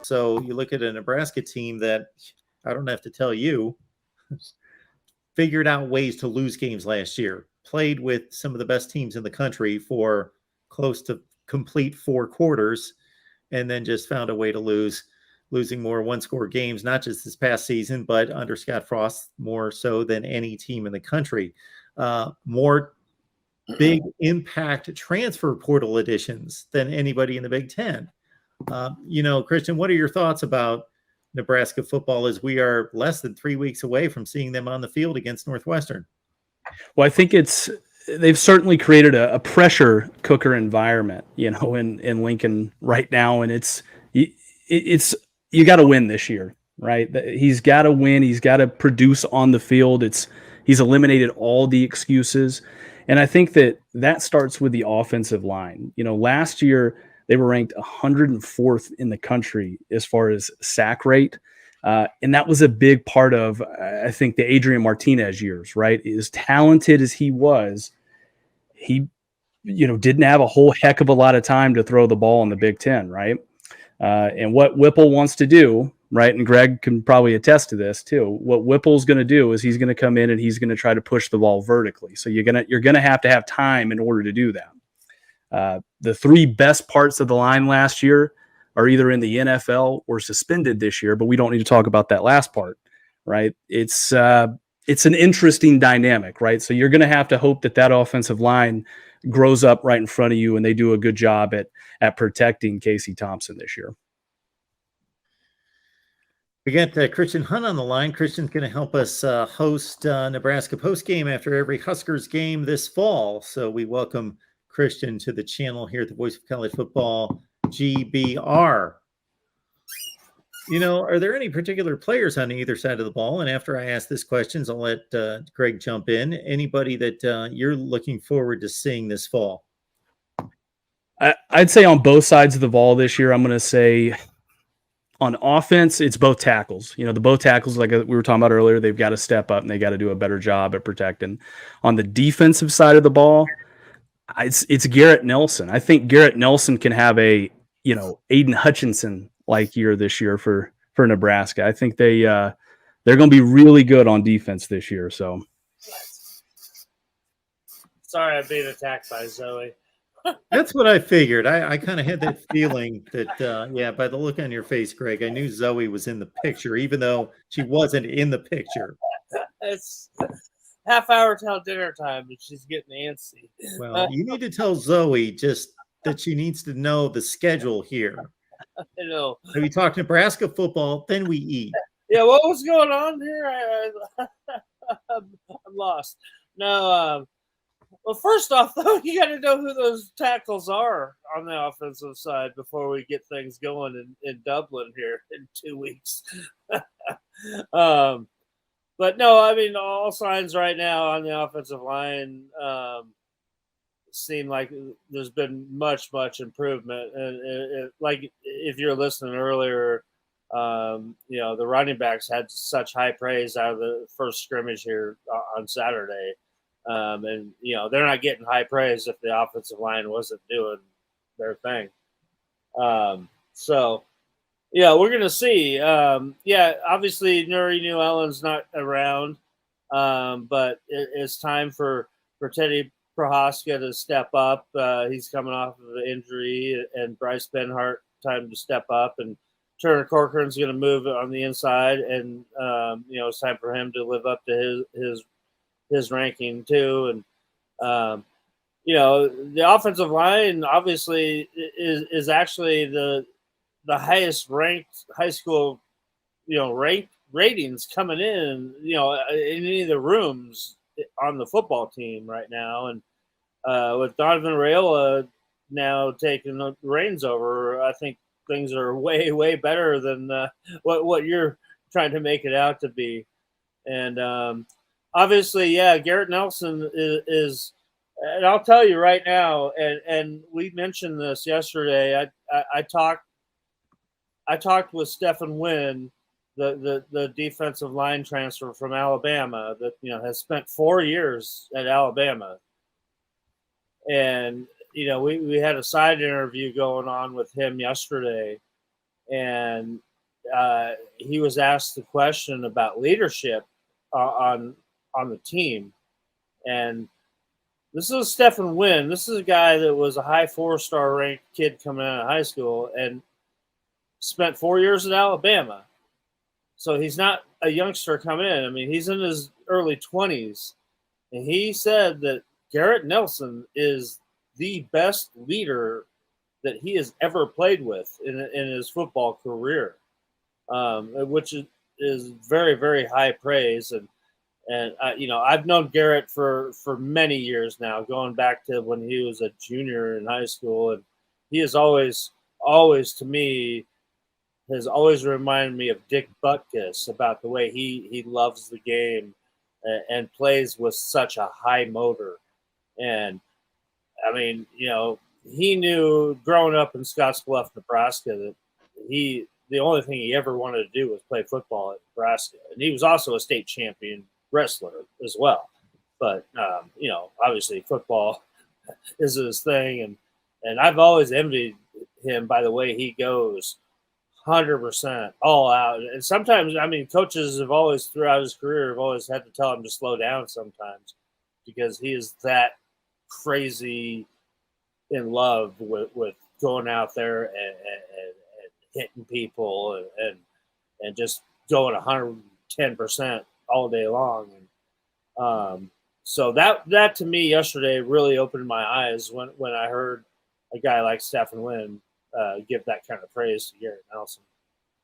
So you look at a Nebraska team that, I don't have to tell you, figured out ways to lose games last year, played with some of the best teams in the country for close to complete 4 quarters, and then just found a way to losing more one-score games, not just this past season, but under Scott Frost more so than any team in the country. More big impact transfer portal additions than anybody in the Big Ten. Christian, what are your thoughts about Nebraska football as we are less than 3 weeks away from seeing them on the field against Northwestern? Well, I think they've certainly created a pressure cooker environment, in Lincoln right now, and it's you got to win this year, right? He's got to win. He's got to produce on the field. He's eliminated all the excuses, and I think that starts with the offensive line. Last year they were ranked 104th in the country as far as sack rate. And that was a big part of, I think, the Adrian Martinez years, right? As talented as he was, he, didn't have a whole heck of a lot of time to throw the ball in the Big Ten, right? And what Whipple wants to do, right? And Greg can probably attest to this too. What Whipple's going to do is he's going to come in and he's going to try to push the ball vertically. So you're going to have time in order to do that. The 3 best parts of the line last year are either in the NFL or suspended this year, but we don't need to talk about that last part, right? It's an interesting dynamic, right? So you're going to have to hope that offensive line grows up right in front of you and they do a good job at protecting Casey Thompson this year. We got Christian Hunt on the line. Christian's going to help us host Nebraska postgame after every Huskers game this fall. So we welcome Christian to the channel here at the Voice of College Football, GBR. Are there any particular players on either side of the ball? And after I ask this questions, I'll let Greg jump in. Anybody that you're looking forward to seeing this fall? I'd say on both sides of the ball this year, I'm going to say on offense, it's both tackles. The both tackles, like we were talking about earlier, they've got to step up and they got to do a better job at protecting. On the defensive side of the ball, it's Garrett Nelson. I think Garrett Nelson can have a Aiden Hutchinson like year this year for Nebraska. I think they're going to be really good on defense this year. So sorry, I'm being attacked by Zoe. That's what I figured. I kind of had that feeling that by the look on your face, Greg, I knew Zoe was in the picture, even though she wasn't in the picture. It's half hour till dinner time, and she's getting antsy. Well, you need to tell Zoe just that she needs to know the schedule here. I know. If we talk Nebraska football, then we eat. Yeah, what was going on here? I'm lost. No, well, first off, though, you got to know who those tackles are on the offensive side before we get things going in Dublin here in 2 weeks. But no, I mean, all signs right now on the offensive line seem like there's been much improvement. And like if you're listening earlier, the running backs had such high praise out of the first scrimmage here on Saturday. And they're not getting high praise if the offensive line wasn't doing their thing. So we're gonna see. Obviously Nuri New-Ellen's not around, but it's time for Teddy Prohaska to step up. He's coming off of an injury, and Bryce Benhart time to step up, and Turner Corcoran's going to move on the inside, and it's time for him to live up to his ranking too. And the offensive line obviously is actually the highest ranked high school ratings coming in any of the rooms on the football team right now. And with Donovan Raiola now taking the reins over, I think things are way better than what you're trying to make it out to be. And obviously, Garrett Nelson is, and I'll tell you right now, and we mentioned this yesterday. I talked with Stephen Wynn, the defensive line transfer from Alabama that has spent 4 years at Alabama, and we had a side interview going on with him yesterday, and he was asked the question about leadership on the team, and this is Stephen Wynn. This is a guy that was a high 4-star ranked kid coming out of high school and spent 4 years at Alabama. So he's not a youngster coming in. I mean, he's in his early 20s. And he said that Garrett Nelson is the best leader that he has ever played with in his football career, which is very, very high praise. And I've known Garrett for many years now, going back to when he was a junior in high school, and he has always to me has always reminded me of Dick Butkus about the way he loves the game and plays with such a high motor. And I mean, he knew growing up in Scottsbluff, Nebraska, that the only thing he ever wanted to do was play football at Nebraska, and he was also a state champion wrestler as well. But obviously football is his thing, and I've always envied him by the way he goes 100% all out. And sometimes, I mean, coaches have always throughout his career have always had to tell him to slow down sometimes, because he is that crazy in love with going out there and hitting people and just going 110% all day long. And so that to me yesterday really opened my eyes when I heard a guy like Stephen Wynn give that kind of praise to Garrett Nelson.